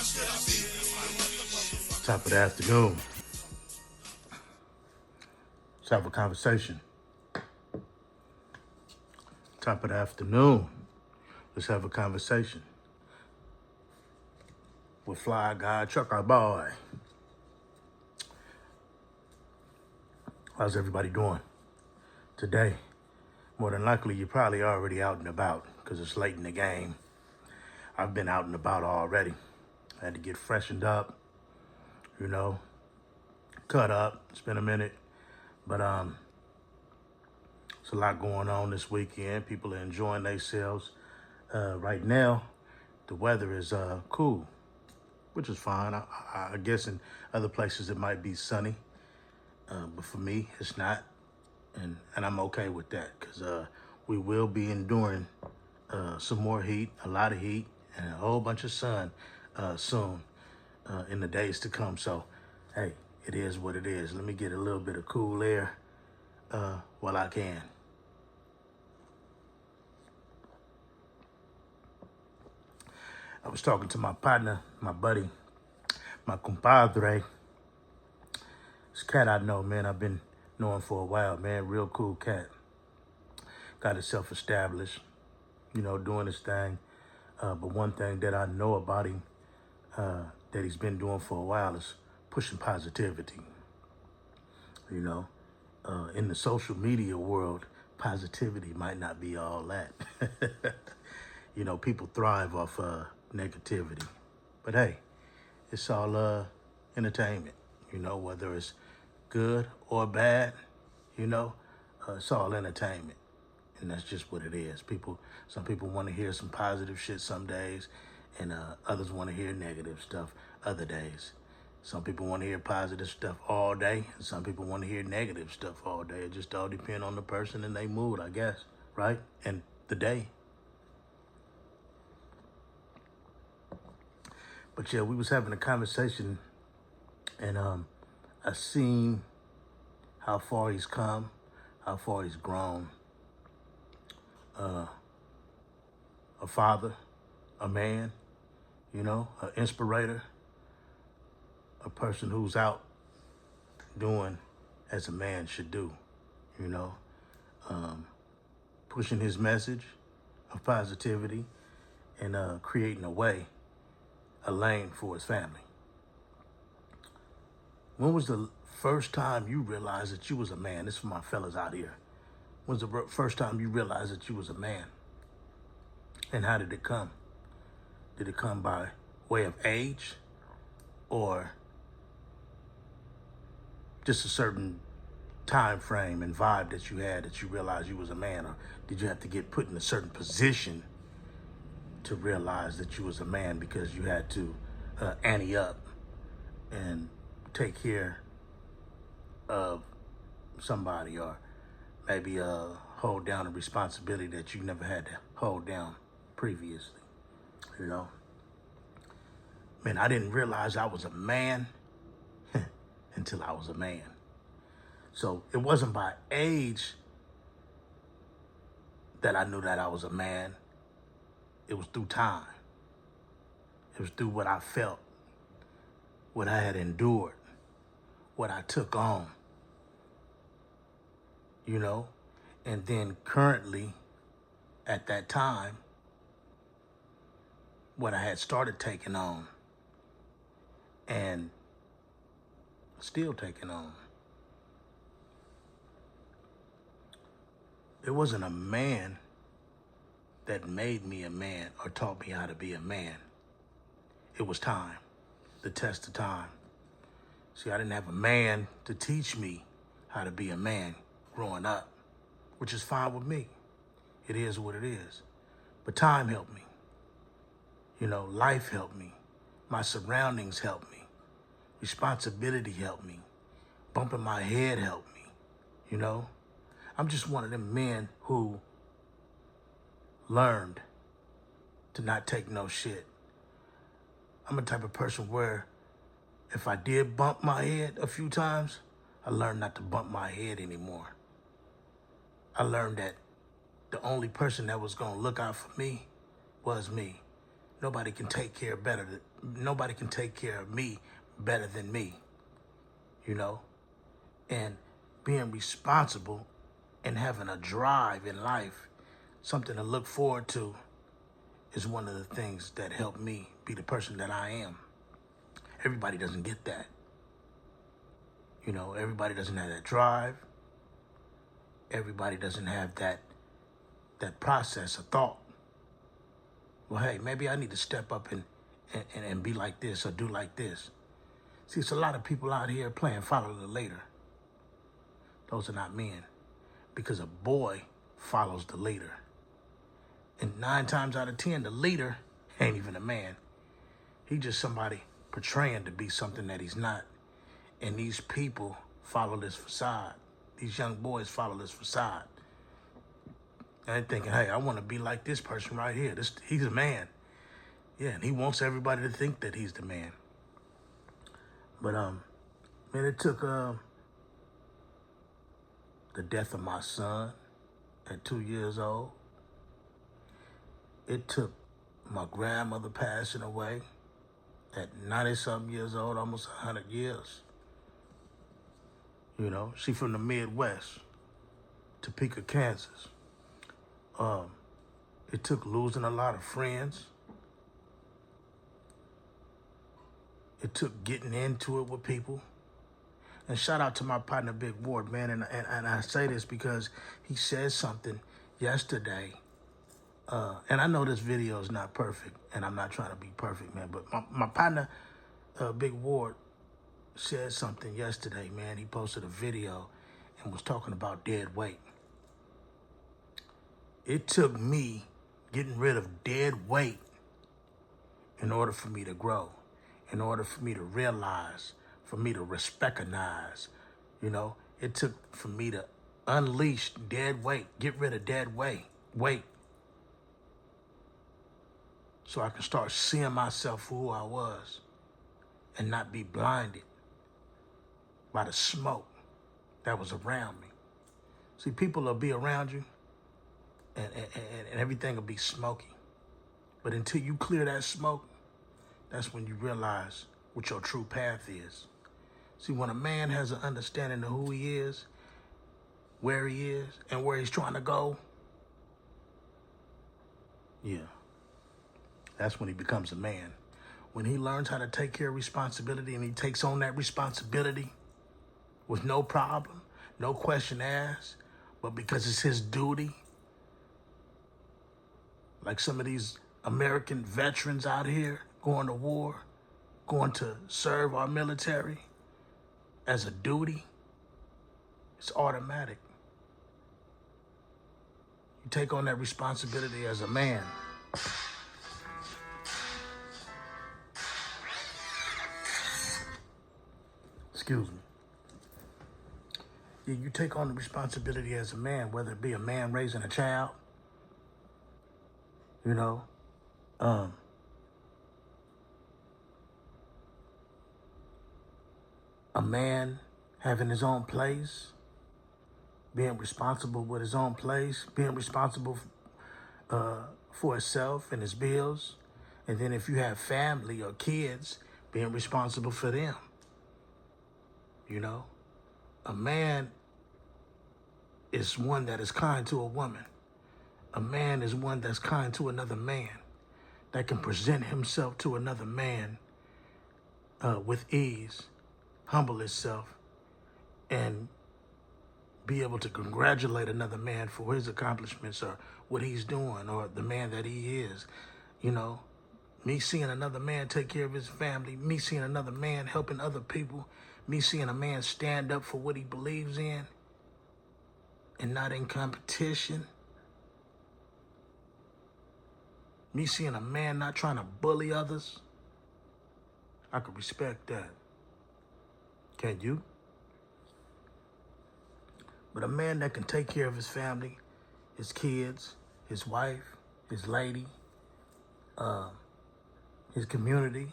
Top of the afternoon. Let's have a conversation. Top of the afternoon. Let's have a conversation with Fly Guy Trucker Boy. How's everybody doing today? More than likely, you're probably already out and about because it's late in the game. I've been out and about already. I had to get freshened up, cut up. It's been a minute, but it's a lot going on this weekend. People are enjoying themselves. Right now, the weather is cool, which is fine. I guess in other places it might be sunny, but for me, it's not. And I'm okay with that because we will be enduring some more heat, a lot of heat, and a whole bunch of sun soon in the days to come. So, hey, it is what it is. Let me get a little bit of cool air while I can. I was talking to my partner, my buddy, my compadre. This cat I know, man, I've been knowing for a while, man. Real cool cat. Got himself established, doing his thing. But one thing that I know about him that he's been doing for a while is pushing positivity. In the social media world, positivity might not be all that. People thrive off negativity. But hey, it's all entertainment, whether it's good or bad, it's all entertainment. And that's just what it is. Some people want to hear some positive shit some days, and others want to hear negative stuff other days. Some people want to hear positive stuff all day, and some people want to hear negative stuff all day. It just all depends on the person and their mood, I guess, right? And the day. But yeah, we was having a conversation, and I seen how far he's come, how far he's grown. A father, a man, an inspirator, a person who's out doing as a man should do, pushing his message of positivity and creating a lane for his family. When was the first time you realized that you was a man? This is for my fellas out here. When was the first time you realized that you was a man? And how did it come? Did it come by way of age or just a certain time frame and vibe that you had that you realized you was a man? Or did you have to get put in a certain position to realize that you was a man because you had to ante up and take care of somebody, or maybe hold down a responsibility that you never had to hold down previously, Man, I didn't realize I was a man until I was a man. So it wasn't by age that I knew that I was a man. It was through time. It was through what I felt, what I had endured, what I took on, and then currently at that time, what I had started taking on and still taking on. It wasn't a man that made me a man or taught me how to be a man. It was time, the test of time. See, I didn't have a man to teach me how to be a man growing up, which is fine with me. It is what it is. But time helped me. Life helped me. My surroundings helped me. Responsibility helped me. Bumping my head helped me. I'm just one of them men who learned to not take no shit. I'm a type of person where if I did bump my head a few times, I learned not to bump my head anymore. I learned that the only person that was going to look out for me was me. nobody can take care nobody can take care of me better than me, you know? And being responsible and having a drive in life, something to look forward to, is one of the things that helped me be the person that I am. Everybody doesn't get that. You know, everybody doesn't have that drive. Everybody doesn't have that process of thought. Well, hey, maybe I need to step up and be like this or do like this. See, it's a lot of people out here playing follow the leader. Those are not men, because a boy follows the leader. And 9 times out of 10, the leader ain't even a man. He's just somebody portraying to be something that he's not. And these people follow this facade. These young boys follow this facade. And they're thinking, hey, I want to be like this person right here. He's a man. Yeah, and he wants everybody to think that he's the man. But, man, it took the death of my son at 2 years old. It took my grandmother passing away at 90-something years old, almost 100 years. You know, she from the Midwest, Topeka, Kansas. It took losing a lot of friends. It took getting into it with people. And shout out to my partner, Big Ward, man. And I say this because he said something yesterday. And I know this video is not perfect, and I'm not trying to be perfect, man. But my partner, Big Ward, said something yesterday, man. He posted a video and was talking about dead weight. It took me getting rid of dead weight in order for me to grow, in order for me to realize, for me to recognize, you know. It took for me to unleash dead weight, get rid of dead weight, so I can start seeing myself for who I was and not be blinded by the smoke that was around me. See, people will be around you and everything will be smoky. But until you clear that smoke, that's when you realize what your true path is. See, when a man has an understanding of who he is, where he is, and where he's trying to go, yeah, that's when he becomes a man. When he learns how to take care of responsibility and he takes on that responsibility with no problem, no question asked, but because it's his duty, like some of these American veterans out here going to war, going to serve our military as a duty, it's automatic. You take on that responsibility as a man. Excuse me. Yeah, you take on the responsibility as a man, whether it be a man raising a child, you know, a man having his own place, being responsible with his own place, being responsible for himself and his bills. And then if you have family or kids, being responsible for them. You know, a man is one that is kind to a woman. A man is one that's kind to another man, that can present himself to another man with ease, humble himself, and be able to congratulate another man for his accomplishments or what he's doing or the man that he is. You know, me seeing another man take care of his family, me seeing another man helping other people, me seeing a man stand up for what he believes in and not in competition. Me seeing a man not trying to bully others, I could respect that. Can you? But a man that can take care of his family, his kids, his wife, his lady, his community,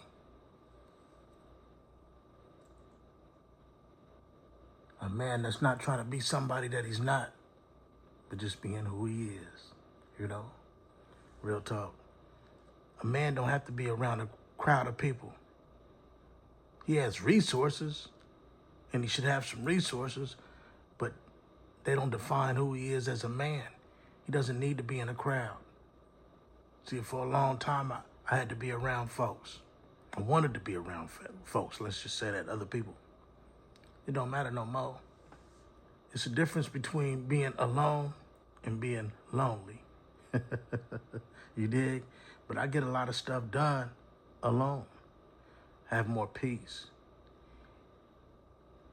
a man that's not trying to be somebody that he's not, but just being who he is, you know? Real talk. A man don't have to be around a crowd of people. He has resources, and he should have some resources, but they don't define who he is as a man. He doesn't need to be in a crowd. See, for a long time, I had to be around folks. I wanted to be around folks, let's just say that, other people. It don't matter no more. It's a difference between being alone and being lonely. You dig? But I get a lot of stuff done alone. Have more peace.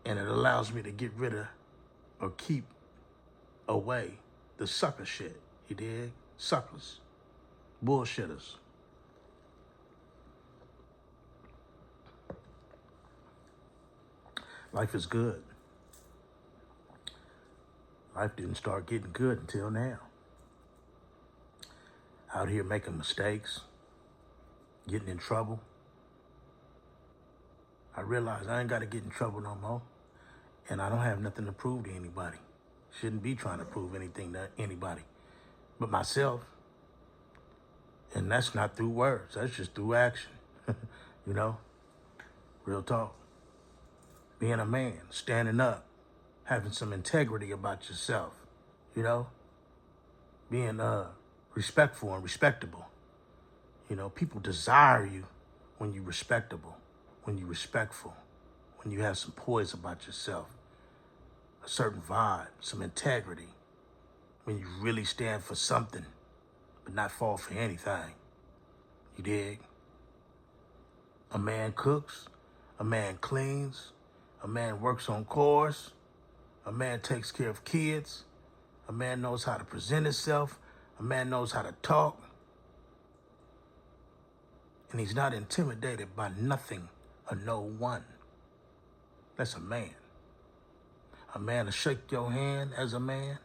And it allows me to get rid of or keep away the sucker shit. You dig? Suckers. Bullshitters. Life is good. Life didn't start getting good until now. Out here making mistakes, getting in trouble. I realized I ain't got to get in trouble no more. And I don't have nothing to prove to anybody. Shouldn't be trying to prove anything to anybody but myself. And that's not through words. That's just through action. You know? Real talk. Being a man, standing up, having some integrity about yourself. You know? Being respectful and respectable. You know, people desire you when you're respectable, when you're respectful, when you have some poise about yourself, a certain vibe, some integrity, when you really stand for something, but not fall for anything. You dig? A man cooks, a man cleans, a man works on cars, a man takes care of kids, a man knows how to present himself, a man knows how to talk, and he's not intimidated by nothing or no one. That's a man. A man to shake your hand as a man.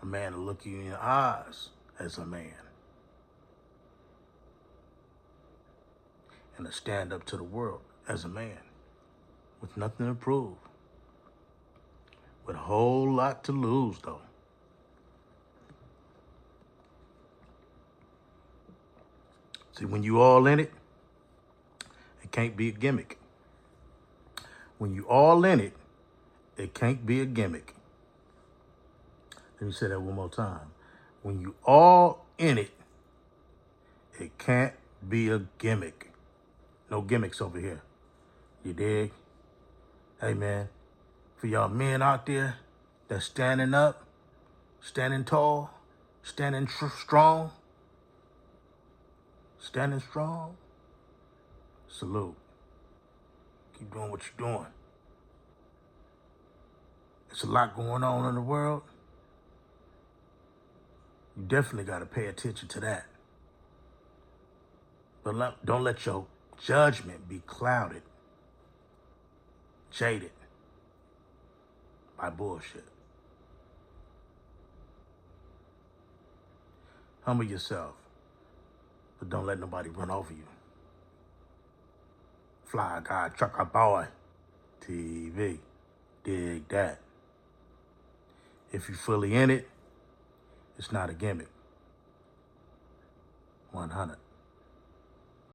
A man to look you in your eyes as a man. And to stand up to the world as a man. With nothing to prove. With a whole lot to lose, though. See, when you all in it, it can't be a gimmick. When you all in it, it can't be a gimmick. Let me say that one more time. When you all in it, it can't be a gimmick. No gimmicks over here. You dig? Hey, man, for y'all men out there that's standing up, standing tall, standing strong, salute. Keep doing what you're doing. There's a lot going on in the world. You definitely got to pay attention to that. But don't let your judgment be clouded, jaded by bullshit. Humble yourself, but don't let nobody run over you. FlyGuyTruccerBoiTV. Dig that. If you're fully in it, it's not a gimmick. 100.